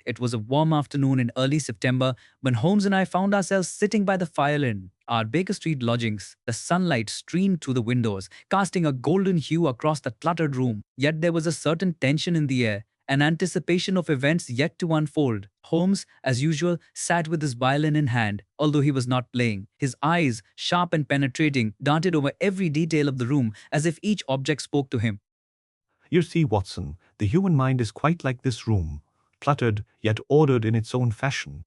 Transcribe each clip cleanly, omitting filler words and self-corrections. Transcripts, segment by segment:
It was a warm afternoon in early September when Holmes and I found ourselves sitting by the fire in our Baker Street lodgings. The sunlight streamed through the windows, casting a golden hue across the cluttered room. Yet there was a certain tension in the air, an anticipation of events yet to unfold. Holmes, as usual, sat with his violin in hand, although he was not playing. His eyes, sharp and penetrating, darted over every detail of the room as if each object spoke to him. You see, Watson, the human mind is quite like this room, cluttered yet ordered in its own fashion.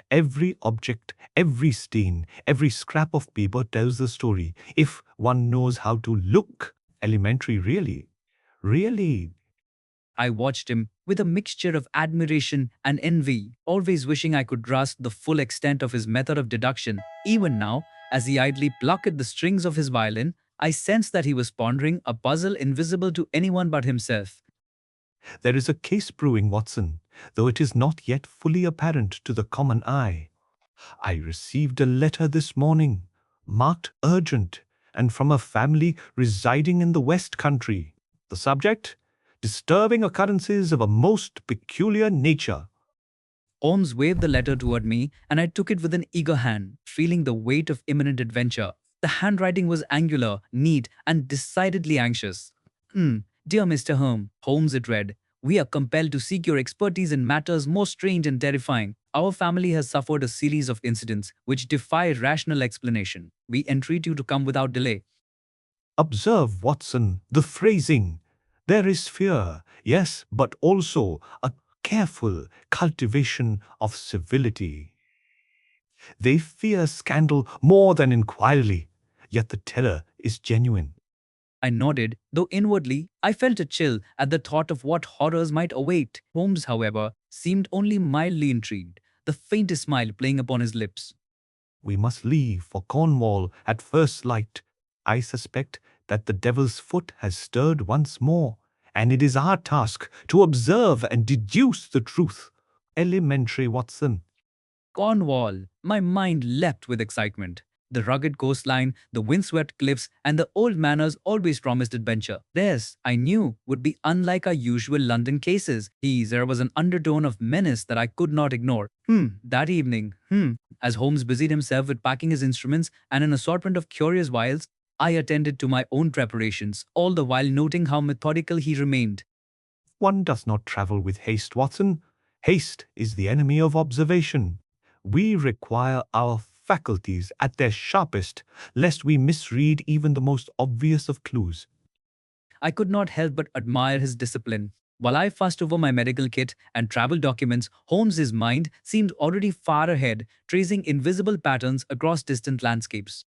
Every object, every stain, every scrap of paper tells the story, if one knows how to look. Elementary, really. Really. I watched him with a mixture of admiration and envy, always wishing I could grasp the full extent of his method of deduction. Even now, as he idly plucked at the strings of his violin, I sensed that he was pondering a puzzle invisible to anyone but himself. There is a case brewing, Watson, though it is not yet fully apparent to the common eye. I received a letter this morning, marked urgent, and from a family residing in the West Country. The subject? Disturbing occurrences of a most peculiar nature. Holmes waved the letter toward me, and I took it with an eager hand, feeling the weight of imminent adventure. The handwriting was angular, neat, and decidedly anxious. Dear Mr. Holmes, it read, we are compelled to seek your expertise in matters most strange and terrifying. Our family has suffered a series of incidents which defy rational explanation. We entreat you to come without delay. Observe, Watson, the phrasing. There is fear, yes, but also a careful cultivation of civility. They fear scandal more than inquiry, yet the terror is genuine. I nodded, though inwardly I felt a chill at the thought of what horrors might await. Holmes, however, seemed only mildly intrigued, the faintest smile playing upon his lips. We must leave for Cornwall at first light. I suspect that the devil's foot has stirred once more, and it is our task to observe and deduce the truth. Elementary, Watson. Cornwall! My mind leapt with excitement. The rugged coastline, the windswept cliffs, and the old manors always promised adventure. This, I knew, would be unlike our usual London cases. There was an undertone of menace that I could not ignore. That evening, as Holmes busied himself with packing his instruments and an assortment of curious vials, I attended to my own preparations, all the while noting how methodical he remained. One does not travel with haste, Watson. Haste is the enemy of observation. We require our faculties at their sharpest, lest we misread even the most obvious of clues. I could not help but admire his discipline. While I fussed over my medical kit and travel documents, Holmes's mind seemed already far ahead, tracing invisible patterns across distant landscapes.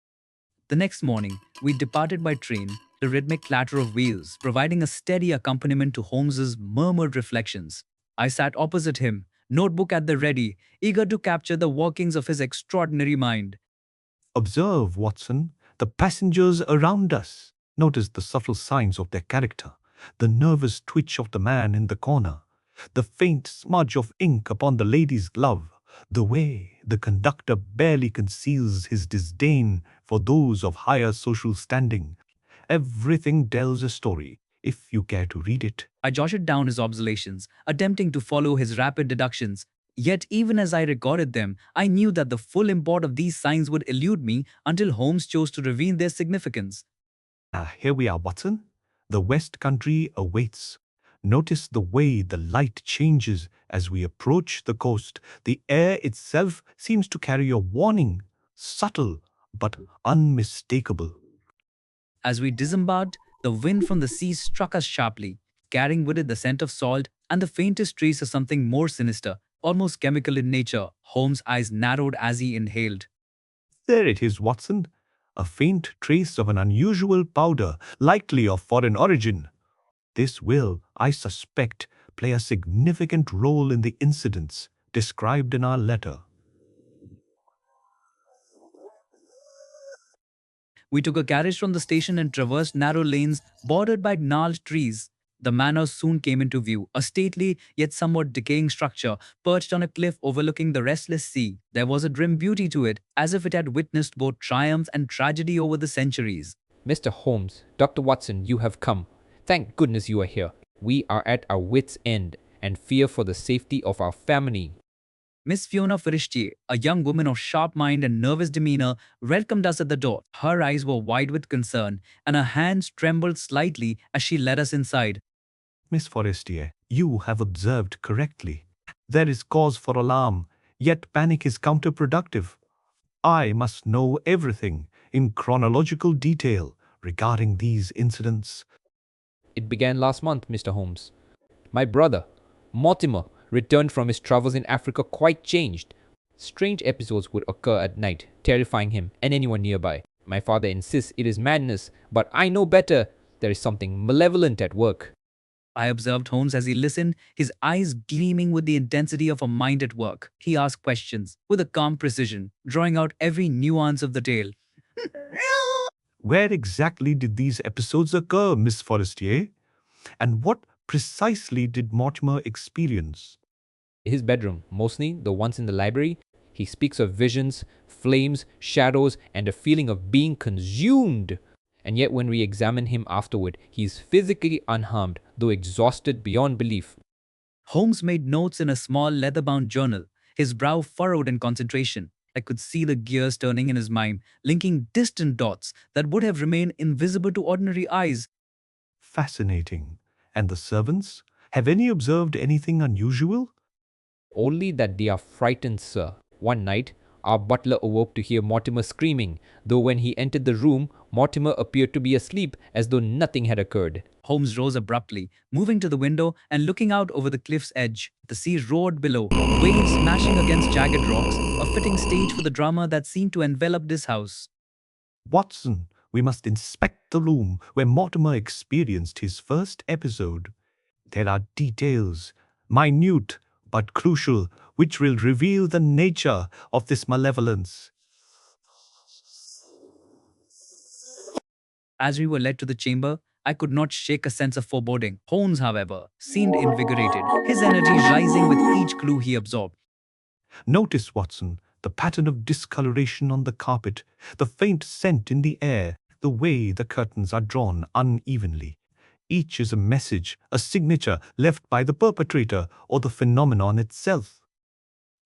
The next morning, we departed by train, the rhythmic clatter of wheels providing a steady accompaniment to Holmes's murmured reflections. I sat opposite him, notebook at the ready, eager to capture the workings of his extraordinary mind. Observe, Watson, the passengers around us. Notice the subtle signs of their character, the nervous twitch of the man in the corner, the faint smudge of ink upon the lady's glove, the way the conductor barely conceals his disdain for those of higher social standing. Everything tells a story, if you care to read it. I jotted down his observations, attempting to follow his rapid deductions. Yet even as I recorded them, I knew that the full import of these signs would elude me until Holmes chose to reveal their significance. Here we are, Watson. The West Country awaits. Notice the way the light changes as we approach the coast. The air itself seems to carry a warning, subtle but unmistakable. As we disembarked, the wind from the sea struck us sharply, carrying with it the scent of salt and the faintest trace of something more sinister, almost chemical in nature. Holmes' eyes narrowed as he inhaled. There it is, Watson. A faint trace of an unusual powder, likely of foreign origin. This will, I suspect, play a significant role in the incidents described in our letter. We took a carriage from the station and traversed narrow lanes bordered by gnarled trees. The manor soon came into view, a stately yet somewhat decaying structure perched on a cliff overlooking the restless sea. There was a grim beauty to it, as if it had witnessed both triumph and tragedy over the centuries. Mr. Holmes, Dr. Watson, you have come. Thank goodness you are here. We are at our wits' end. and fear for the safety of our family. Miss Fiona Forestier, a young woman of sharp mind and nervous demeanor, welcomed us at the door. Her eyes were wide with concern, and her hands trembled slightly as she led us inside. Miss Forestier, you have observed correctly. There is cause for alarm, yet panic is counterproductive. I must know everything in chronological detail regarding these incidents. It began last month, Mr. Holmes. My brother, Mortimer, returned from his travels in Africa quite changed. Strange episodes would occur at night, terrifying him and anyone nearby. My father insists it is madness, but I know better. There is something malevolent at work. I observed Holmes as he listened, his eyes gleaming with the intensity of a mind at work. He asked questions with a calm precision, drawing out every nuance of the tale. Where exactly did these episodes occur, Miss Forestier? And what precisely did Mortimer experience? His bedroom, mostly the ones in the library, he speaks of visions, flames, shadows, and a feeling of being consumed. And yet, when we examine him afterward, he is physically unharmed, though exhausted beyond belief. Holmes made notes in a small leather-bound journal, his brow furrowed in concentration. I could see the gears turning in his mind, linking distant dots that would have remained invisible to ordinary eyes. Fascinating. And the servants? Have any observed anything unusual? Only that they are frightened, sir. One night, our butler awoke to hear Mortimer screaming, though when he entered the room, Mortimer appeared to be asleep as though nothing had occurred. Holmes rose abruptly, moving to the window and looking out over the cliff's edge. The sea roared below, waves smashing against jagged rocks, a fitting stage for the drama that seemed to envelop this house. Watson, we must inspect the room where Mortimer experienced his first episode. There are details, minute but crucial, which will reveal the nature of this malevolence. As we were led to the chamber, I could not shake a sense of foreboding. Holmes, however, seemed invigorated, his energy rising with each clue he absorbed. Notice, Watson, the pattern of discoloration on the carpet, the faint scent in the air, the way the curtains are drawn unevenly. Each is a message, a signature left by the perpetrator or the phenomenon itself.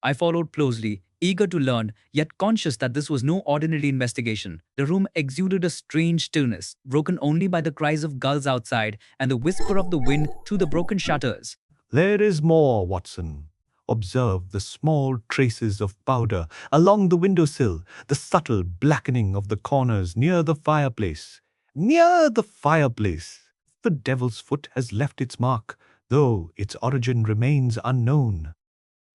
I followed closely, eager to learn, yet conscious that this was no ordinary investigation. The room exuded a strange stillness, broken only by the cries of gulls outside and the whisper of the wind through the broken shutters. There is more, Watson. Observe the small traces of powder along the windowsill, the subtle blackening of the corners near the fireplace. Near the fireplace, the devil's foot has left its mark, though its origin remains unknown.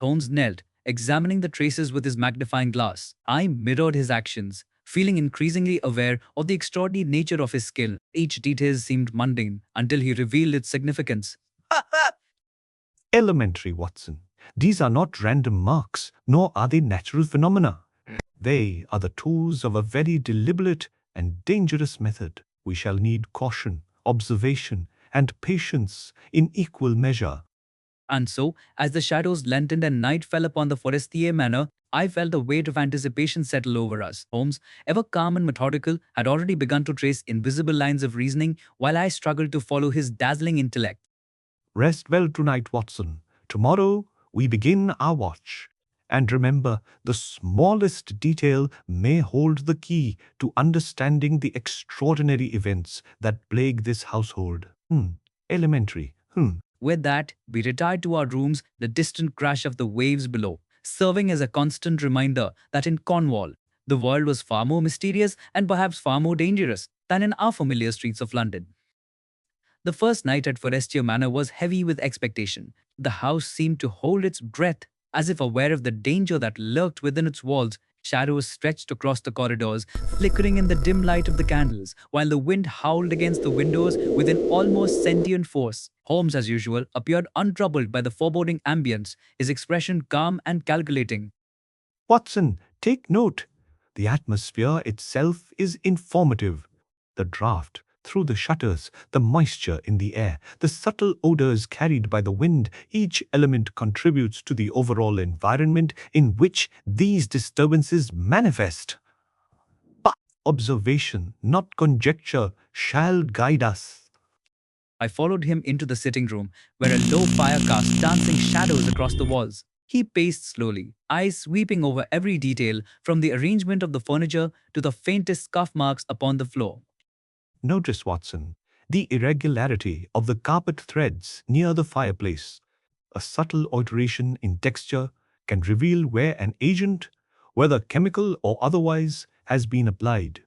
Holmes knelt, examining the traces with his magnifying glass. I mirrored his actions, feeling increasingly aware of the extraordinary nature of his skill. Each detail seemed mundane until he revealed its significance. Elementary, Watson. These are not random marks, nor are they natural phenomena. They are the tools of a very deliberate and dangerous method. We shall need caution, observation, and patience in equal measure. And so, as the shadows lengthened and night fell upon the Forestier manor, I felt the weight of anticipation settle over us. Holmes, ever calm and methodical, had already begun to trace invisible lines of reasoning while I struggled to follow his dazzling intellect. Rest well tonight, Watson. Tomorrow we begin our watch. And remember, the smallest detail may hold the key to understanding the extraordinary events that plague this household. Elementary. With that, we retired to our rooms, the distant crash of the waves below, serving as a constant reminder that in Cornwall, the world was far more mysterious and perhaps far more dangerous than in our familiar streets of London. The first night at Forestier Manor was heavy with expectation. The house seemed to hold its breath, as if aware of the danger that lurked within its walls. Shadows stretched across the corridors, flickering in the dim light of the candles, while the wind howled against the windows with an almost sentient force. Holmes, as usual, appeared untroubled by the foreboding ambience, his expression calm and calculating. Watson, take note. The atmosphere itself is informative. The draught through the shutters, the moisture in the air, the subtle odors carried by the wind, each element contributes to the overall environment in which these disturbances manifest. But observation, not conjecture, shall guide us. I followed him into the sitting room, where a low fire cast dancing shadows across the walls. He paced slowly, eyes sweeping over every detail, from the arrangement of the furniture to the faintest scuff marks upon the floor. Notice, Watson, the irregularity of the carpet threads near the fireplace. A subtle alteration in texture can reveal where an agent, whether chemical or otherwise, has been applied.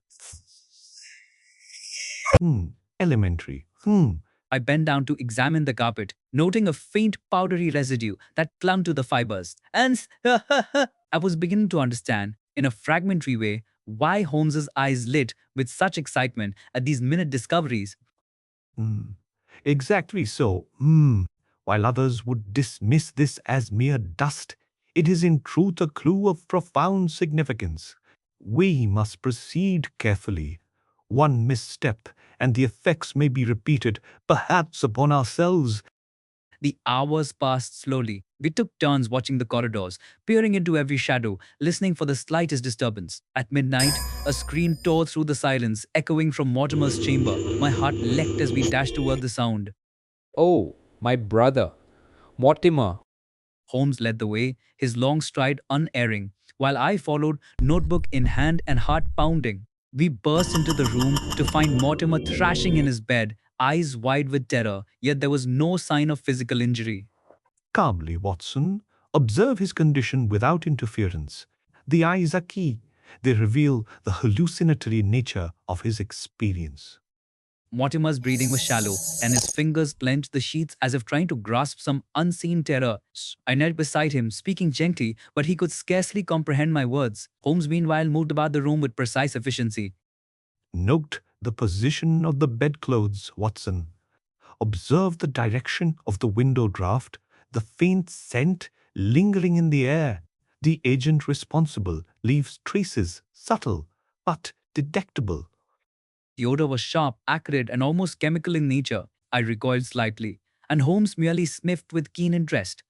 Elementary. I bent down to examine the carpet, noting a faint powdery residue that clung to the fibers. And I was beginning to understand, in a fragmentary way, why Holmes's eyes lit with such excitement at these minute discoveries. Hmm. Exactly so. While others would dismiss this as mere dust, it is in truth a clue of profound significance. We must proceed carefully. One misstep, and the effects may be repeated, perhaps upon ourselves. The hours passed slowly. We took turns watching the corridors, peering into every shadow, listening for the slightest disturbance. At midnight, a scream tore through the silence, echoing from Mortimer's chamber. My heart leapt as we dashed toward the sound. Oh, my brother. Mortimer. Holmes led the way, his long stride unerring, while I followed, notebook in hand and heart pounding. We burst into the room to find Mortimer thrashing in his bed, eyes wide with terror, yet there was no sign of physical injury. Calmly, Watson. Observe his condition without interference. The eyes are key. They reveal the hallucinatory nature of his experience. Mortimer's breathing was shallow, and his fingers clenched the sheets as if trying to grasp some unseen terror. I knelt beside him, speaking gently, but he could scarcely comprehend my words. Holmes, meanwhile, moved about the room with precise efficiency. Note the position of the bedclothes, Watson. Observe the direction of the window draught, the faint scent lingering in the air. The agent responsible leaves traces, subtle but detectable. The odor was sharp, acrid, and almost chemical in nature. I recoiled slightly, and Holmes merely sniffed with keen interest.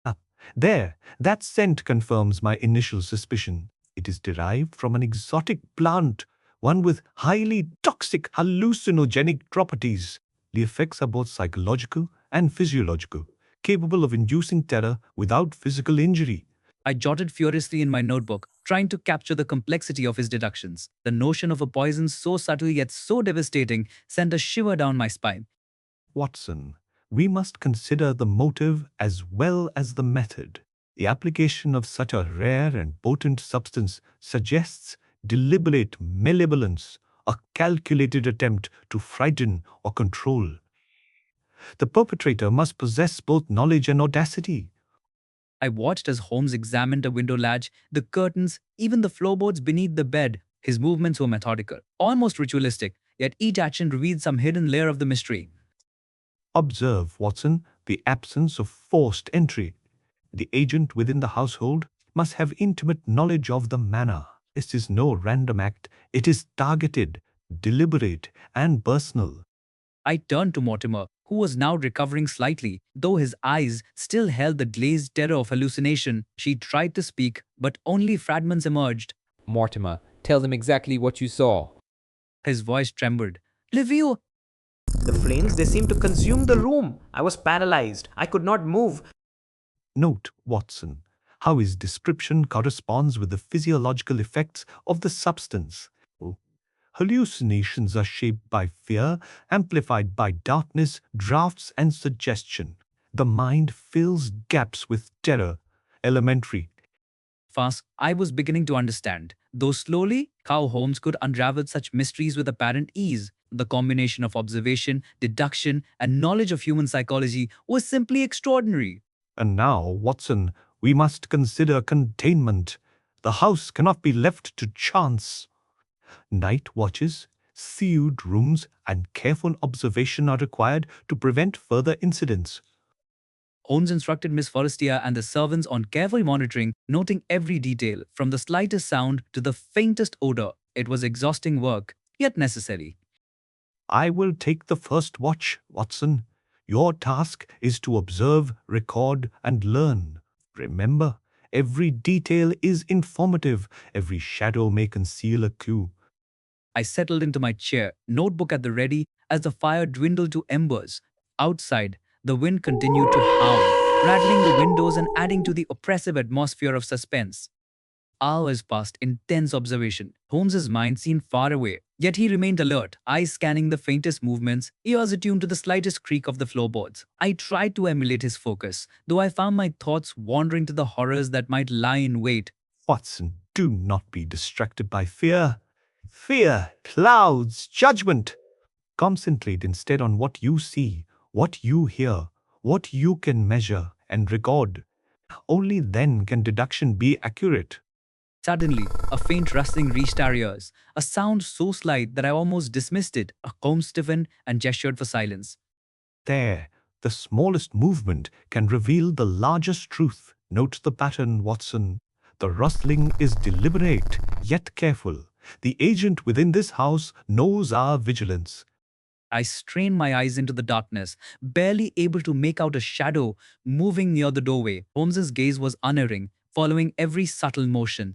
Ah, there, that scent confirms my initial suspicion. It is derived from an exotic plant, one with highly toxic hallucinogenic properties. The effects are both psychological and physiological, capable of inducing terror without physical injury. I jotted furiously in my notebook, trying to capture the complexity of his deductions. The notion of a poison so subtle yet so devastating sent a shiver down my spine. Watson, we must consider the motive as well as the method. The application of such a rare and potent substance suggests deliberate malevolence, a calculated attempt to frighten or control. The perpetrator must possess both knowledge and audacity. I watched as Holmes examined the window latch, the curtains, even the floorboards beneath the bed. His movements were methodical, almost ritualistic, yet each action revealed some hidden layer of the mystery. Observe, Watson, the absence of forced entry. The agent within the household must have intimate knowledge of the manor. This is no random act. It is targeted, deliberate, and personal. I turned to Mortimer, who was now recovering slightly, though his eyes still held the glazed terror of hallucination. She tried to speak, but only fragments emerged. Mortimer, tell them exactly what you saw. His voice trembled. Review! The flames, they seemed to consume the room. I was paralyzed. I could not move. Note, Watson, how his description corresponds with the physiological effects of the substance. Hallucinations are shaped by fear, amplified by darkness, drafts, and suggestion. The mind fills gaps with terror. Elementary. Fast, I was beginning to understand, though slowly, how Holmes could unravel such mysteries with apparent ease. The combination of observation, deduction, and knowledge of human psychology was simply extraordinary. And now, Watson, we must consider containment. The house cannot be left to chance. Night watches, sealed rooms, and careful observation are required to prevent further incidents. Holmes instructed Miss Forestier and the servants on careful monitoring, noting every detail, from the slightest sound to the faintest odor. It was exhausting work, yet necessary. I will take the first watch, Watson. Your task is to observe, record, and learn. Remember, every detail is informative. Every shadow may conceal a clue. I settled into my chair, notebook at the ready, as the fire dwindled to embers. Outside, the wind continued to howl, rattling the windows and adding to the oppressive atmosphere of suspense. Hours passed in tense observation. Holmes's mind seemed far away, yet he remained alert, eyes scanning the faintest movements, ears attuned to the slightest creak of the floorboards. I tried to emulate his focus, though I found my thoughts wandering to the horrors that might lie in wait. Watson, do not be distracted by fear. Fear clouds judgment. Concentrate instead on what you see, what you hear, what you can measure and record. Only then can deduction be accurate. Suddenly, a faint rustling reached our ears, a sound so slight that I almost dismissed it. Holmes stiffened and gestured for silence. There, the smallest movement can reveal the largest truth. Note the pattern, Watson. The rustling is deliberate, yet careful. The agent within this house knows our vigilance. I strained my eyes into the darkness, barely able to make out a shadow moving near the doorway. Holmes's gaze was unerring, following every subtle motion.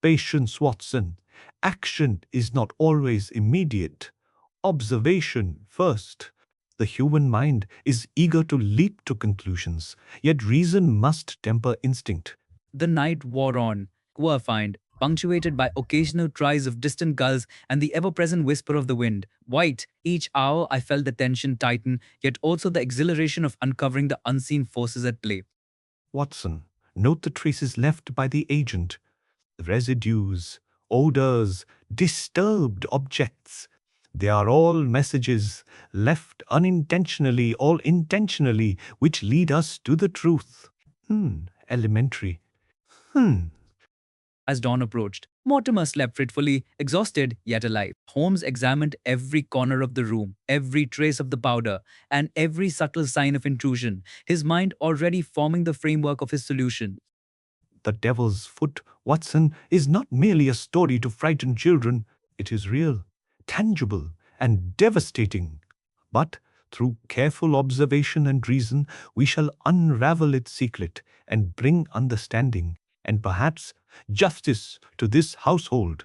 Patience, Watson. Action is not always immediate. Observation first. The human mind is eager to leap to conclusions, yet reason must temper instinct. The night wore on, querfied, punctuated by occasional cries of distant gulls and the ever-present whisper of the wind. White, each hour I felt the tension tighten, yet also the exhilaration of uncovering the unseen forces at play. Watson, note the traces left by the agent. Residues, odors, disturbed objects. They are all messages left unintentionally or intentionally which lead us to the truth. Elementary. As dawn approached, Mortimer slept fitfully, exhausted yet alive. Holmes examined every corner of the room, every trace of the powder, and every subtle sign of intrusion, his mind already forming the framework of his solution. The Devil's Foot, Watson, is not merely a story to frighten children. It is real, tangible, and devastating. But through careful observation and reason, we shall unravel its secret and bring understanding and perhaps justice to this household.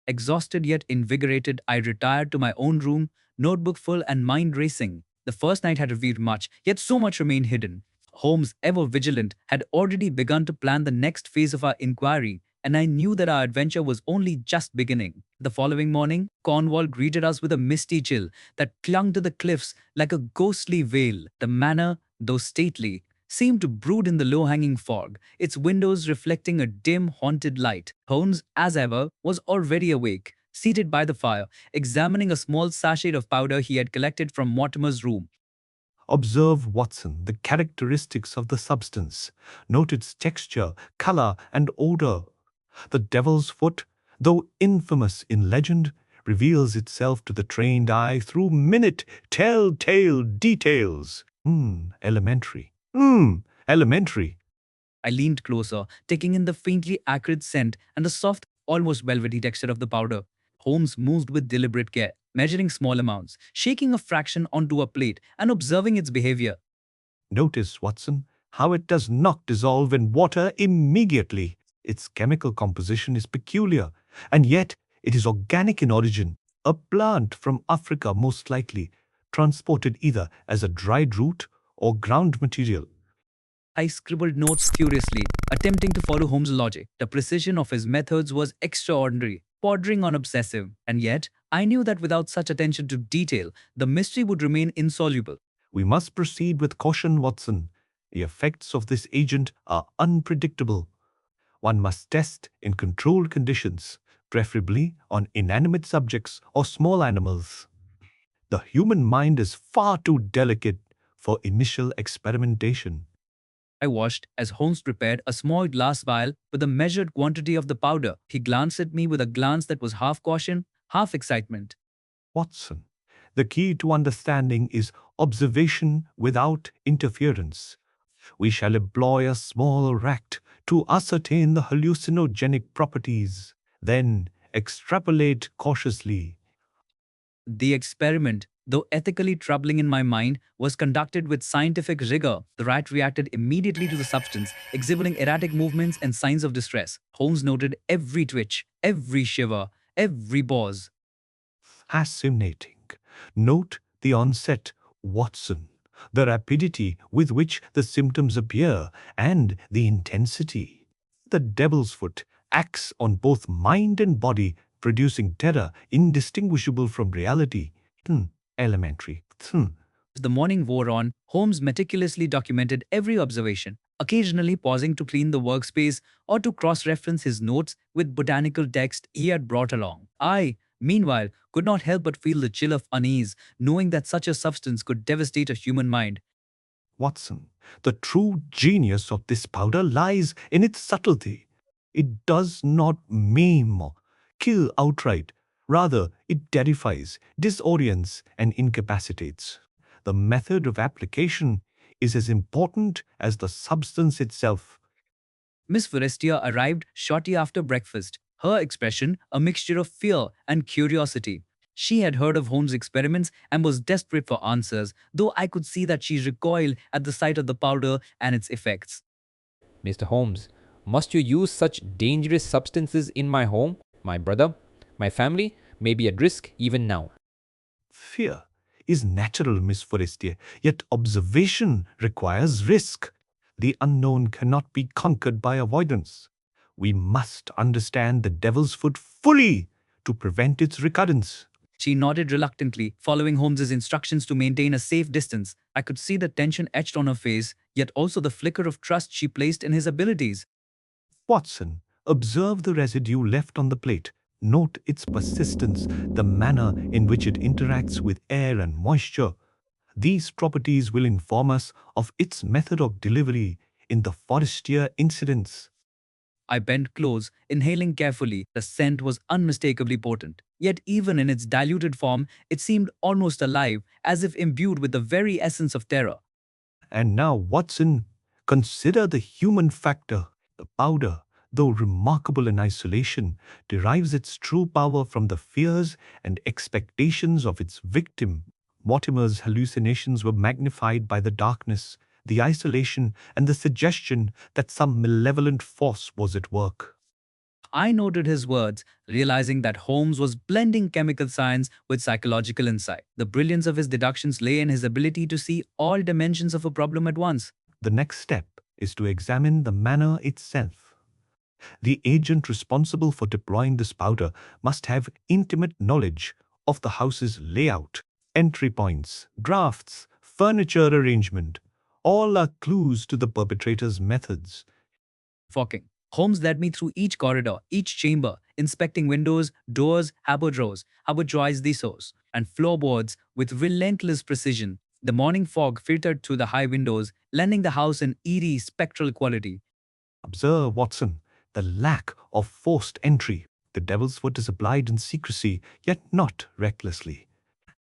Exhausted yet invigorated, I retired to my own room, notebook full and mind racing. The first night had revealed much, yet so much remained hidden. Holmes, ever vigilant, had already begun to plan the next phase of our inquiry, and I knew that our adventure was only just beginning. The following morning, Cornwall greeted us with a misty chill that clung to the cliffs like a ghostly veil. The manor, though stately, seemed to brood in the low-hanging fog, its windows reflecting a dim, haunted light. Holmes, as ever, was already awake, seated by the fire, examining a small sachet of powder he had collected from Mortimer's room. Observe, Watson, the characteristics of the substance. Note its texture, color, and odor. The Devil's Foot, though infamous in legend, reveals itself to the trained eye through minute, telltale details. Elementary. Elementary. I leaned closer, taking in the faintly acrid scent and the soft, almost velvety texture of the powder. Holmes moved with deliberate care, measuring small amounts, shaking a fraction onto a plate, and observing its behavior. Notice, Watson, how it does not dissolve in water immediately. Its chemical composition is peculiar, and yet it is organic in origin. A plant from Africa, most likely, transported either as a dried root or ground material. I scribbled notes furiously, attempting to follow Holmes' logic. The precision of his methods was extraordinary, bordering on obsessive, and yet I knew that without such attention to detail, the mystery would remain insoluble. We must proceed with caution, Watson. The effects of this agent are unpredictable. One must test in controlled conditions, preferably on inanimate subjects or small animals. The human mind is far too delicate for initial experimentation. I watched as Holmes prepared a small glass vial with a measured quantity of the powder. He glanced at me with a glance that was half caution, half excitement. Watson, the key to understanding is observation without interference. We shall employ a small rack to ascertain the hallucinogenic properties, then extrapolate cautiously. The experiment, though ethically troubling in my mind, was conducted with scientific rigor. The rat reacted immediately to the substance, exhibiting erratic movements and signs of distress. Holmes noted every twitch, every shiver, every pause. Fascinating. Note the onset, Watson, the rapidity with which the symptoms appear, and the intensity. The devil's foot acts on both mind and body, producing terror indistinguishable from reality. Elementary. As the morning wore on, Holmes meticulously documented every observation, occasionally pausing to clean the workspace or to cross reference his notes with botanical text he had brought along. I, meanwhile, could not help but feel the chill of unease, knowing that such a substance could devastate a human mind. Watson, the true genius of this powder lies in its subtlety. It does not maim or kill outright. Rather, it terrifies, disorients, and incapacitates. The method of application is as important as the substance itself. Miss Forestia arrived shortly after breakfast, her expression a mixture of fear and curiosity. She had heard of Holmes' experiments and was desperate for answers, though I could see that she recoiled at the sight of the powder and its effects. Mr. Holmes, must you use such dangerous substances in my home? My brother, my family may be at risk even now. Fear is natural, Miss Forestier, yet observation requires risk. The unknown cannot be conquered by avoidance. We must understand the devil's foot fully to prevent its recurrence. She nodded reluctantly, following Holmes's instructions to maintain a safe distance. I could see the tension etched on her face, yet also the flicker of trust she placed in his abilities. Watson, observe the residue left on the plate. Note its persistence, the manner in which it interacts with air and moisture. These properties will inform us of its method of delivery in the Forestier incidents. I bent close, inhaling carefully. The scent was unmistakably potent. Yet even in its diluted form, it seemed almost alive, as if imbued with the very essence of terror. And now, Watson, consider the human factor. The powder, though remarkable in isolation, derives its true power from the fears and expectations of its victim. Mortimer's hallucinations were magnified by the darkness, the isolation, and the suggestion that some malevolent force was at work. I noted his words, realizing that Holmes was blending chemical science with psychological insight. The brilliance of his deductions lay in his ability to see all dimensions of a problem at once. The next step is to examine the manor itself. The agent responsible for deploying this powder must have intimate knowledge of the house's layout, entry points, drafts, furniture arrangement. All are clues to the perpetrator's methods. Forking. Holmes led me through each corridor, each chamber, inspecting windows, doors, haberdroirs, and floorboards with relentless precision. The morning fog filtered through the high windows, lending the house an eerie, spectral quality. Observe, Watson, the lack of forced entry. The devil's foot is applied in secrecy, yet not recklessly.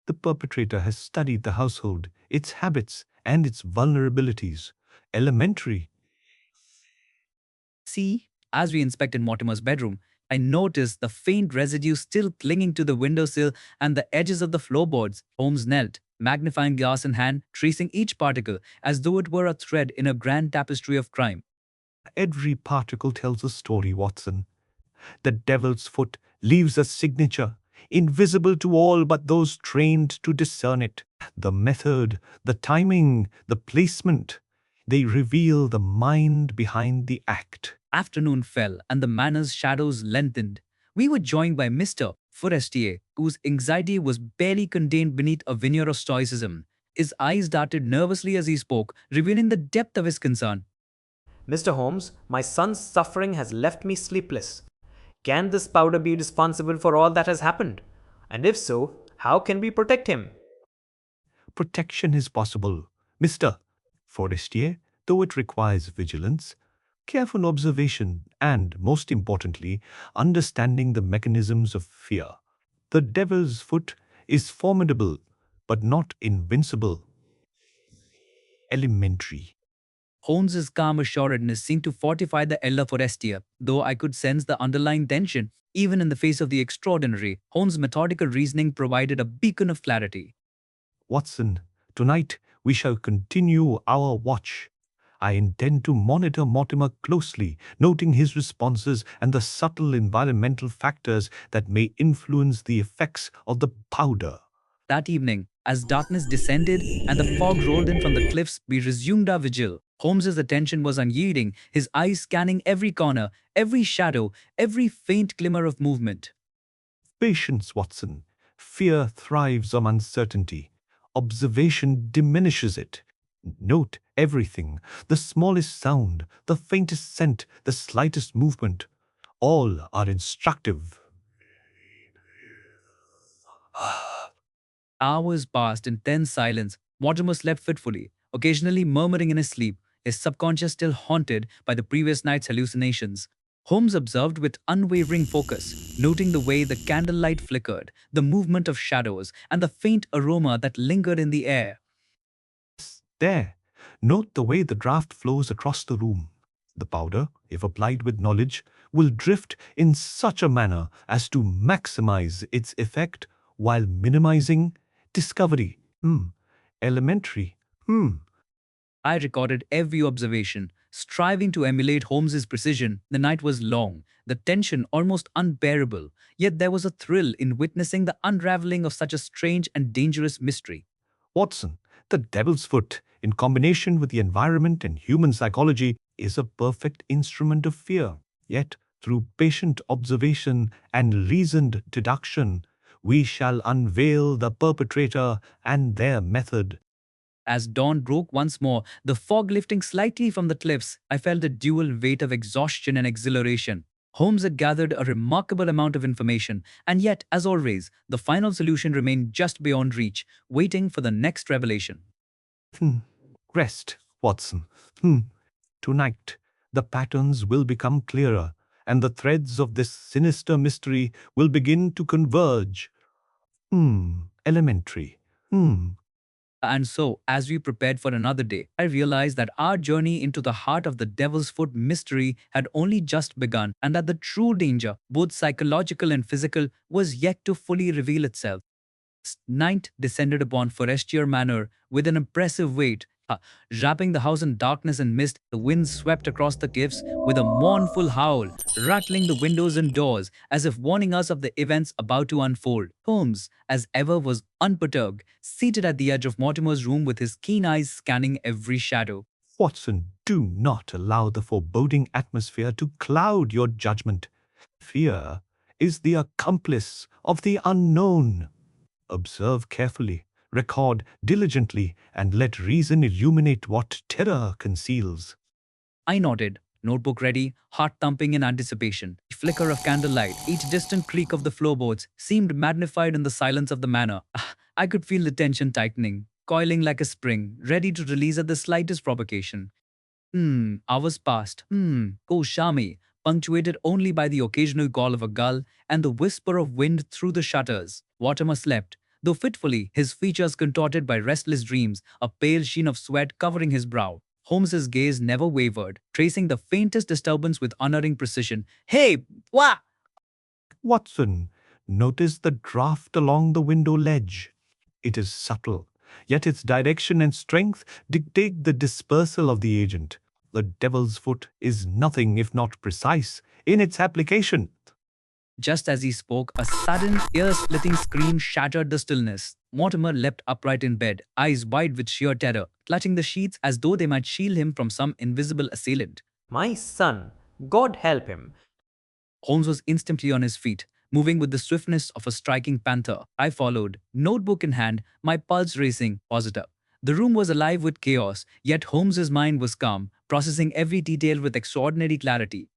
The perpetrator has studied the household, its habits, and its vulnerabilities. Elementary. See, as we inspected Mortimer's bedroom, I noticed the faint residue still clinging to the windowsill and the edges of the floorboards. Holmes knelt, magnifying glass in hand, tracing each particle as though it were a thread in a grand tapestry of crime. Every particle tells a story, Watson. The devil's foot leaves a signature, invisible to all but those trained to discern it. The method, the timing, the placement, they reveal the mind behind the act. Afternoon fell and the manor's shadows lengthened. We were joined by Mr. Forestier, whose anxiety was barely contained beneath a veneer of stoicism. His eyes darted nervously as he spoke, revealing the depth of his concern. Mr. Holmes, my son's suffering has left me sleepless. Can this powder be responsible for all that has happened? And if so, how can we protect him? Protection is possible, Mr. Forestier, though it requires vigilance, careful observation, and, most importantly, understanding the mechanisms of fear. The devil's foot is formidable, but not invincible. Elementary. Holmes's calm assuredness seemed to fortify the elder Forestier, though I could sense the underlying tension. Even in the face of the extraordinary, Holmes' methodical reasoning provided a beacon of clarity. Watson, tonight we shall continue our watch. I intend to monitor Mortimer closely, noting his responses and the subtle environmental factors that may influence the effects of the powder. That evening, as darkness descended and the fog rolled in from the cliffs, we resumed our vigil. Holmes's attention was unyielding, his eyes scanning every corner, every shadow, every faint glimmer of movement. Patience, Watson. Fear thrives on uncertainty. Observation diminishes it. Note everything, the smallest sound, the faintest scent, the slightest movement. All are instructive. Hours passed in tense silence. Mortimer slept fitfully, occasionally murmuring in his sleep, his subconscious still haunted by the previous night's hallucinations. Holmes observed with unwavering focus, noting the way the candlelight flickered, the movement of shadows, and the faint aroma that lingered in the air. There, note the way the draught flows across the room. The powder, if applied with knowledge, will drift in such a manner as to maximize its effect while minimizing discovery. Elementary. I recorded every observation, striving to emulate Holmes's precision. The night was long, the tension almost unbearable, yet there was a thrill in witnessing the unraveling of such a strange and dangerous mystery. Watson, the devil's foot, in combination with the environment and human psychology, is a perfect instrument of fear. Yet, through patient observation and reasoned deduction, we shall unveil the perpetrator and their method. As dawn broke once more, the fog lifting slightly from the cliffs, I felt a dual weight of exhaustion and exhilaration. Holmes had gathered a remarkable amount of information, and yet, as always, the final solution remained just beyond reach, waiting for the next revelation. Rest, Watson. Tonight, the patterns will become clearer, and the threads of this sinister mystery will begin to converge. Elementary. And so, as we prepared for another day, I realized that our journey into the heart of the Devil's Foot mystery had only just begun, and that the true danger, both psychological and physical, was yet to fully reveal itself. Night descended upon Forestier Manor with an impressive weight. Wrapping the house in darkness and mist, the wind swept across the cliffs with a mournful howl, rattling the windows and doors as if warning us of the events about to unfold. Holmes, as ever, was unperturbed, seated at the edge of Mortimer's room with his keen eyes scanning every shadow. Watson, do not allow the foreboding atmosphere to cloud your judgment. Fear is the accomplice of the unknown. Observe carefully, record diligently, and let reason illuminate what terror conceals. I nodded, notebook ready, heart thumping in anticipation. The flicker of candlelight, each distant creak of the floorboards seemed magnified in the silence of the manor. I could feel the tension tightening, coiling like a spring, ready to release at the slightest provocation. Hours passed. Ko Shami, punctuated only by the occasional call of a gull and the whisper of wind through the shutters. Mortimer slept, though fitfully, his features contorted by restless dreams, a pale sheen of sweat covering his brow. Holmes's gaze never wavered, tracing the faintest disturbance with unerring precision. Hey, wah! Watson, notice the draft along the window ledge. It is subtle, yet its direction and strength dictate the dispersal of the agent. The devil's foot is nothing if not precise in its application. Just as he spoke, a sudden, ear-splitting scream shattered the stillness. Mortimer leapt upright in bed, eyes wide with sheer terror, clutching the sheets as though they might shield him from some invisible assailant. My son, God help him. Holmes was instantly on his feet, moving with the swiftness of a striking panther. I followed, notebook in hand, my pulse racing, positive. The room was alive with chaos, yet Holmes's mind was calm, processing every detail with extraordinary clarity.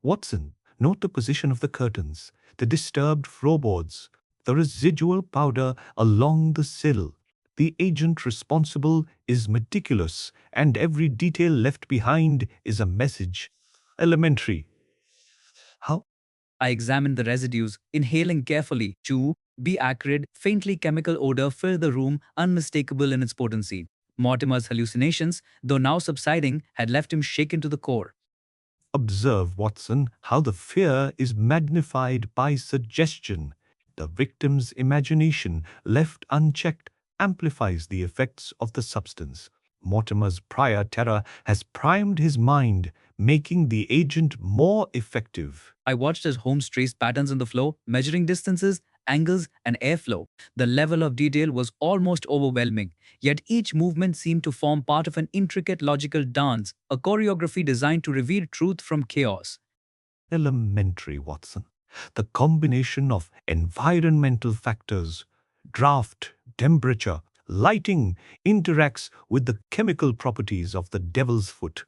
Watson, note the position of the curtains, the disturbed floorboards, the residual powder along the sill. The agent responsible is meticulous, and every detail left behind is a message. Elementary. How? I examined the residues, inhaling carefully. To be accurate, faintly chemical odor filled the room, unmistakable in its potency. Mortimer's hallucinations, though now subsiding, had left him shaken to the core. Observe, Watson, how the fear is magnified by suggestion. The victim's imagination, left unchecked, amplifies the effects of the substance. Mortimer's prior terror has primed his mind, making the agent more effective. I watched as Holmes traced patterns on the floor, measuring distances, angles, and airflow. The level of detail was almost overwhelming, yet each movement seemed to form part of an intricate logical dance, a choreography designed to reveal truth from chaos. Elementary, Watson. The combination of environmental factors, draft, temperature, lighting interacts with the chemical properties of the devil's foot.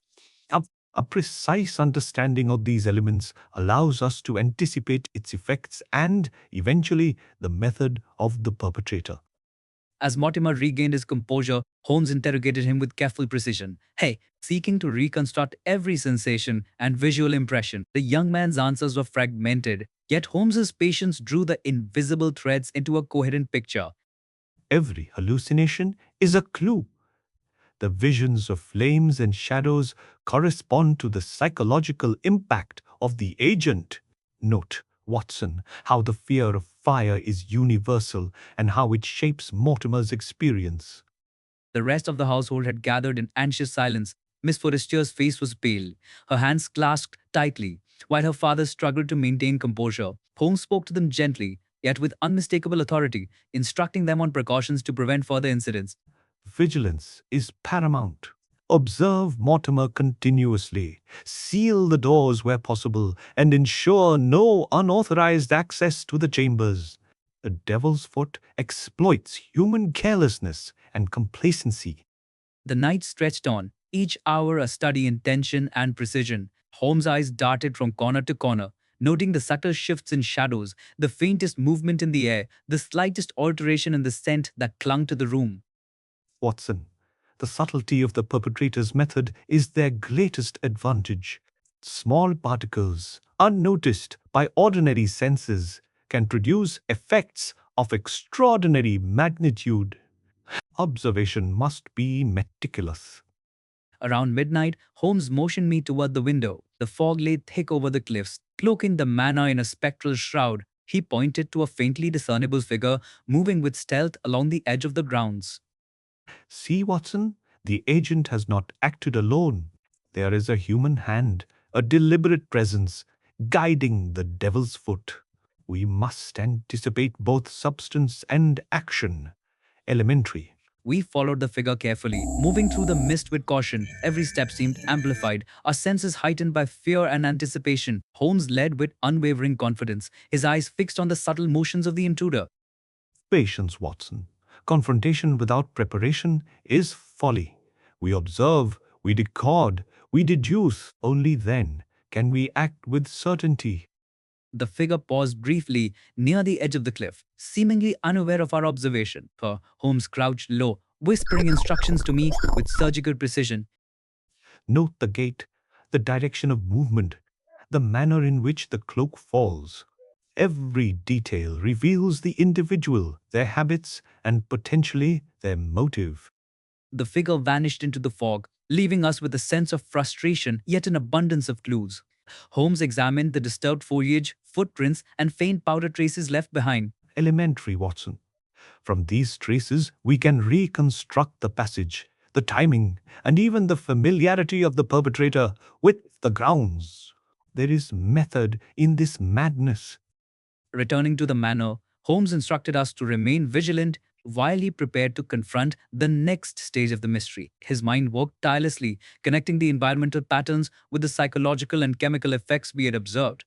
A, a precise understanding of these elements allows us to anticipate its effects and, eventually, the method of the perpetrator. As Mortimer regained his composure, Holmes interrogated him with careful precision. Hey, seeking to reconstruct every sensation and visual impression. The young man's answers were fragmented, yet Holmes's patience drew the invisible threads into a coherent picture. Every hallucination is a clue. The visions of flames and shadows correspond to the psychological impact of the agent. Note, Watson, how the fear of fire is universal and how it shapes Mortimer's experience. The rest of the household had gathered in anxious silence. Miss Forrester's face was pale, her hands clasped tightly, while her father struggled to maintain composure. Holmes spoke to them gently, yet with unmistakable authority, instructing them on precautions to prevent further incidents. Vigilance is paramount. Observe Mortimer continuously, seal the doors where possible, and ensure no unauthorized access to the chambers. The devil's foot exploits human carelessness and complacency. The night stretched on, each hour a study in tension and precision. Holmes' eyes darted from corner to corner, noting the subtle shifts in shadows, the faintest movement in the air, the slightest alteration in the scent that clung to the room. Watson, the subtlety of the perpetrator's method is their greatest advantage. Small particles, unnoticed by ordinary senses, can produce effects of extraordinary magnitude. Observation must be meticulous. Around midnight, Holmes motioned me toward the window. The fog lay thick over the cliffs, cloaking the manor in a spectral shroud. He pointed to a faintly discernible figure moving with stealth along the edge of the grounds. See, Watson, the agent has not acted alone. There is a human hand, a deliberate presence, guiding the devil's foot. We must anticipate both substance and action. Elementary. We followed the figure carefully, moving through the mist with caution. Every step seemed amplified, our senses heightened by fear and anticipation. Holmes led with unwavering confidence, his eyes fixed on the subtle motions of the intruder. Patience, Watson. Confrontation without preparation is folly. We observe, we decode, we deduce. Only then can we act with certainty. The figure paused briefly near the edge of the cliff, seemingly unaware of our observation. Holmes crouched low, whispering instructions to me with surgical precision. Note the gait, the direction of movement, the manner in which the cloak falls. Every detail reveals the individual, their habits, and potentially their motive. The figure vanished into the fog, leaving us with a sense of frustration yet an abundance of clues. Holmes examined the disturbed foliage, footprints, and faint powder traces left behind. Elementary, Watson. From these traces, we can reconstruct the passage, the timing, and even the familiarity of the perpetrator with the grounds. There is method in this madness. Returning to the manor, Holmes instructed us to remain vigilant while he prepared to confront the next stage of the mystery. His mind worked tirelessly, connecting the environmental patterns with the psychological and chemical effects we had observed.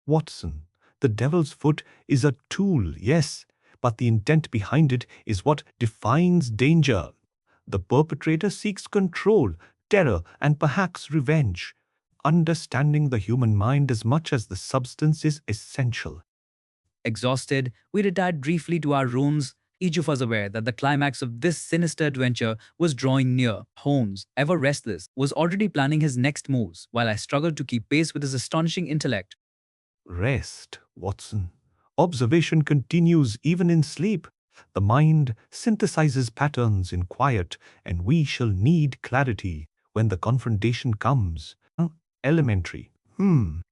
Watson, the devil's foot is a tool, yes, but the intent behind it is what defines danger. The perpetrator seeks control, terror, and perhaps revenge. Understanding the human mind as much as the substance is essential. Exhausted, we retired briefly to our rooms, each of us aware that the climax of this sinister adventure was drawing near. Holmes, ever restless, was already planning his next moves, while I struggled to keep pace with his astonishing intellect. Rest, Watson. Observation continues even in sleep. The mind synthesizes patterns in quiet, and we shall need clarity when the confrontation comes. Elementary.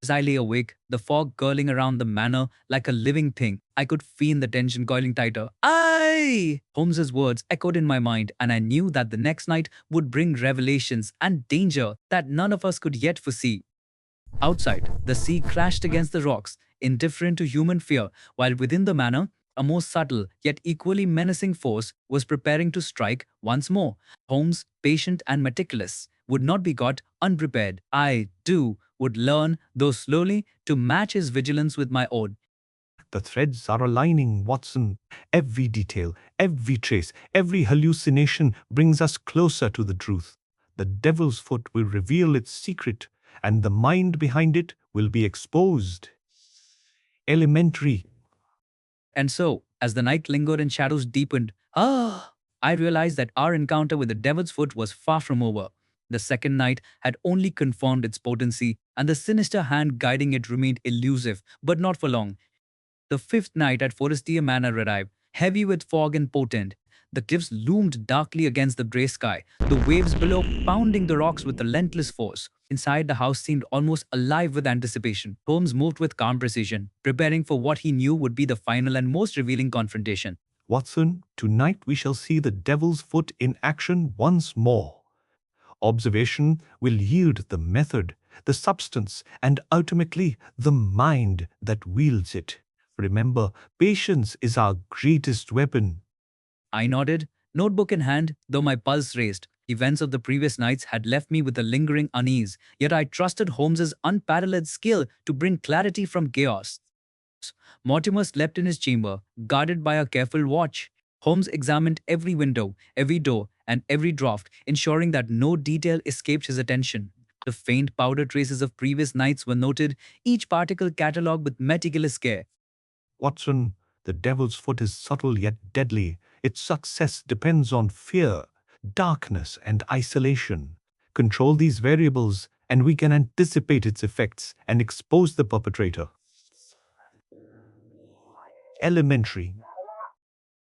As I lay awake, the fog curling around the manor like a living thing, I could feel the tension coiling tighter. Aye! Holmes's words echoed in my mind, and I knew that the next night would bring revelations and danger that none of us could yet foresee. Outside, the sea crashed against the rocks, indifferent to human fear, while within the manor, a more subtle yet equally menacing force was preparing to strike once more. Holmes, patient and meticulous, would not be caught unprepared. I, too, would learn, though slowly, to match his vigilance with my own. The threads are aligning, Watson. Every detail, every trace, every hallucination brings us closer to the truth. The devil's foot will reveal its secret, and the mind behind it will be exposed. Elementary. And so, as the night lingered and shadows deepened, I realized that our encounter with the devil's foot was far from over. The second night had only confirmed its potency, and the sinister hand guiding it remained elusive, but not for long. The fifth night at Forestier Manor arrived, heavy with fog and potent. The cliffs loomed darkly against the grey sky, the waves below pounding the rocks with relentless force. Inside, the house seemed almost alive with anticipation. Holmes moved with calm precision, preparing for what he knew would be the final and most revealing confrontation. Watson, tonight we shall see the devil's foot in action once more. Observation will yield the method, the substance, and ultimately the mind that wields it. Remember, patience is our greatest weapon. I nodded, notebook in hand, though my pulse raced. Events of the previous nights had left me with a lingering unease, yet I trusted Holmes's unparalleled skill to bring clarity from chaos. Mortimer slept in his chamber, guarded by a careful watch. Holmes examined every window, every door, and every draught, ensuring that no detail escaped his attention. The faint powder traces of previous nights were noted, each particle catalogued with meticulous care. Watson, the devil's foot is subtle yet deadly. Its success depends on fear, darkness, and isolation. Control these variables, and we can anticipate its effects and expose the perpetrator. Elementary.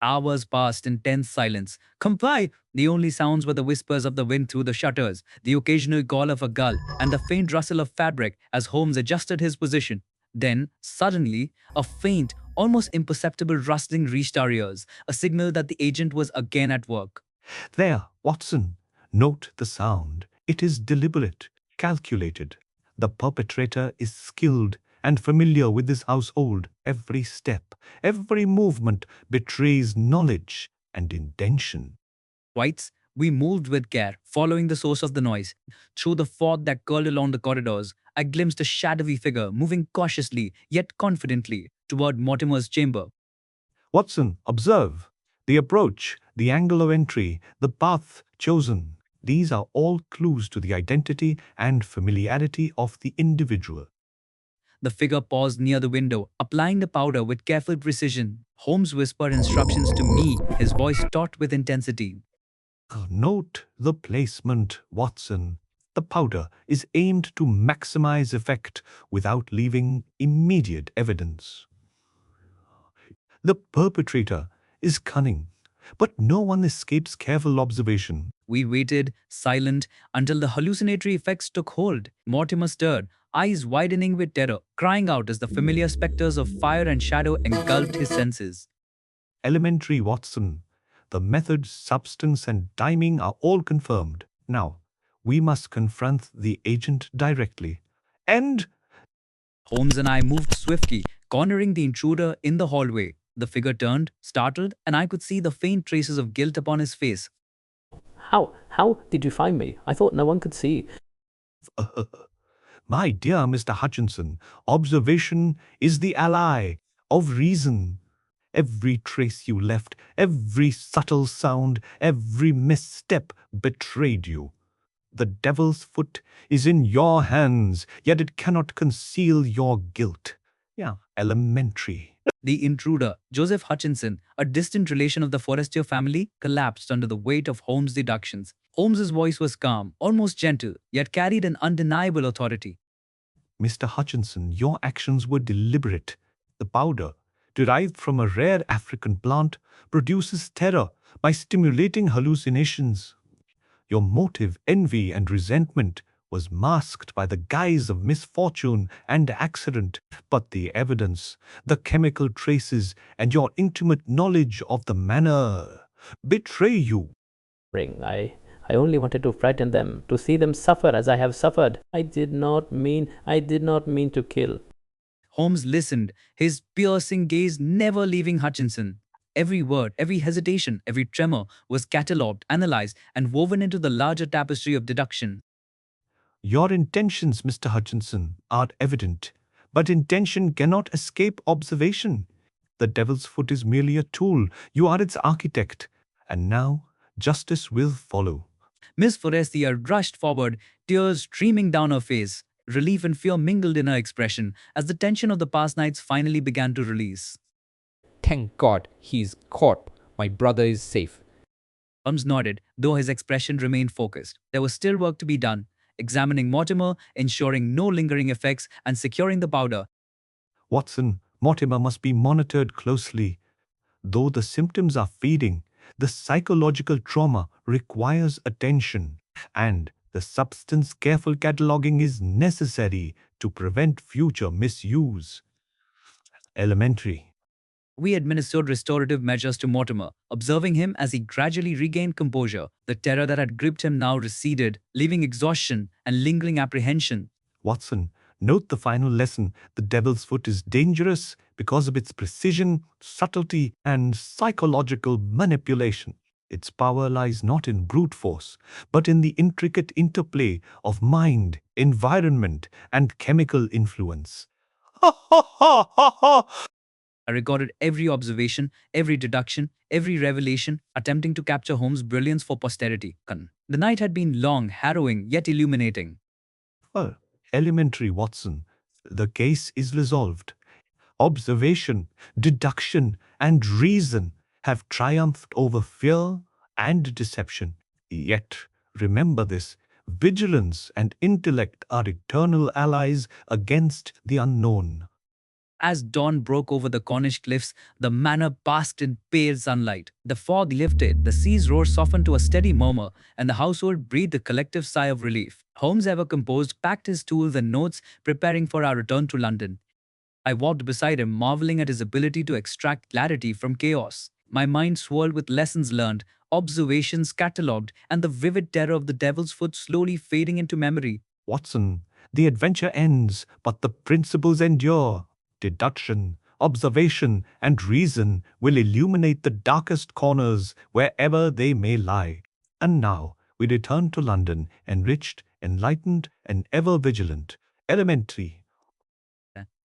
Hours passed in tense silence. Comply! The only sounds were the whispers of the wind through the shutters, the occasional call of a gull, and the faint rustle of fabric as Holmes adjusted his position. Then, suddenly, a faint, almost imperceptible rustling reached our ears, a signal that the agent was again at work. There, Watson. Note the sound. It is deliberate, calculated. The perpetrator is skilled and familiar with his household. Every step, every movement betrays knowledge and intention. Whites, we moved with care, following the source of the noise. Through the fog that curled along the corridors, I glimpsed a shadowy figure moving cautiously yet confidently toward Mortimer's chamber. Watson, observe. The approach, the angle of entry, the path chosen. These are all clues to the identity and familiarity of the individual. The figure paused near the window, applying the powder with careful precision. Holmes whispered instructions to me, his voice taut with intensity. Note the placement, Watson. The powder is aimed to maximize effect without leaving immediate evidence. The perpetrator is cunning, but no one escapes careful observation. We waited, silent, until the hallucinatory effects took hold. Mortimer stirred, eyes widening with terror, crying out as the familiar specters of fire and shadow engulfed his senses. Elementary, Watson. The method, substance, and timing are all confirmed. Now, we must confront the agent directly. And Holmes and I moved swiftly, cornering the intruder in the hallway. The figure turned, startled, and I could see the faint traces of guilt upon his face. How did you find me? I thought no one could see. My dear Mr. Hutchinson, observation is the ally of reason. Every trace you left, every subtle sound, every misstep betrayed you. The devil's foot is in your hands, yet it cannot conceal your guilt. Yeah, elementary. The intruder, Joseph Hutchinson, a distant relation of the Forestier family, collapsed under the weight of Holmes' deductions. Holmes's voice was calm, almost gentle, yet carried an undeniable authority. Mr. Hutchinson, your actions were deliberate. The powder, derived from a rare African plant, produces terror by stimulating hallucinations. Your motive, envy and resentment, was masked by the guise of misfortune and accident, but the evidence, the chemical traces, and your intimate knowledge of the manor betray you. I I only wanted to frighten them, to see them suffer as I have suffered. I did not mean to kill. Holmes listened, his piercing gaze never leaving Hutchinson. Every word, every hesitation, every tremor was catalogued, analyzed, and woven into the larger tapestry of deduction. Your intentions, Mr. Hutchinson, are evident, but intention cannot escape observation. The devil's foot is merely a tool. You are its architect. And now, justice will follow. Miss Forestier rushed forward, tears streaming down her face. Relief and fear mingled in her expression as the tension of the past nights finally began to release. Thank God, he's caught. My brother is safe. Holmes nodded, though his expression remained focused. There was still work to be done, examining Mortimer, ensuring no lingering effects, and securing the powder. Watson, Mortimer must be monitored closely. Though the symptoms are fading, the psychological trauma requires attention, and the substance careful cataloging is necessary to prevent future misuse. Elementary. We administered restorative measures to Mortimer, observing him as he gradually regained composure. The terror that had gripped him now receded, leaving exhaustion and lingering apprehension. Watson, note the final lesson. The devil's foot is dangerous because of its precision, subtlety, and psychological manipulation. Its power lies not in brute force, but in the intricate interplay of mind, environment, and chemical influence. Ha ha ha ha ha! I recorded every observation, every deduction, every revelation, attempting to capture Holmes' brilliance for posterity. The night had been long, harrowing, yet illuminating. Well, elementary, Watson. The case is resolved. Observation, deduction, and reason have triumphed over fear and deception. Yet, remember this, vigilance and intellect are eternal allies against the unknown. As dawn broke over the Cornish cliffs, the manor basked in pale sunlight. The fog lifted, the sea's roar softened to a steady murmur, and the household breathed a collective sigh of relief. Holmes, ever composed, packed his tools and notes, preparing for our return to London. I walked beside him, marveling at his ability to extract clarity from chaos. My mind swirled with lessons learned, observations catalogued, and the vivid terror of the devil's foot slowly fading into memory. Watson, the adventure ends, but the principles endure. Deduction, observation, and reason will illuminate the darkest corners wherever they may lie. And now we return to London, enriched, enlightened, and ever vigilant. Elementary.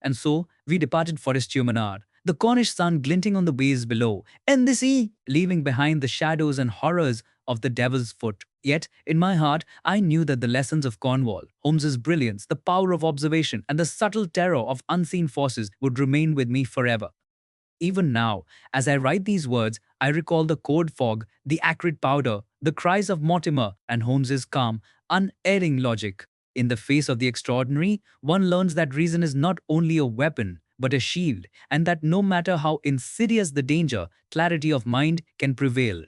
And so we departed Forestier Manor, the Cornish sun glinting on the waves below, and the sea, leaving behind the shadows and horrors of the devil's foot. Yet, in my heart, I knew that the lessons of Cornwall, Holmes's brilliance, the power of observation, and the subtle terror of unseen forces would remain with me forever. Even now, as I write these words, I recall the cold fog, the acrid powder, the cries of Mortimer, and Holmes's calm, unerring logic. In the face of the extraordinary, one learns that reason is not only a weapon, but a shield, and that no matter how insidious the danger, clarity of mind can prevail.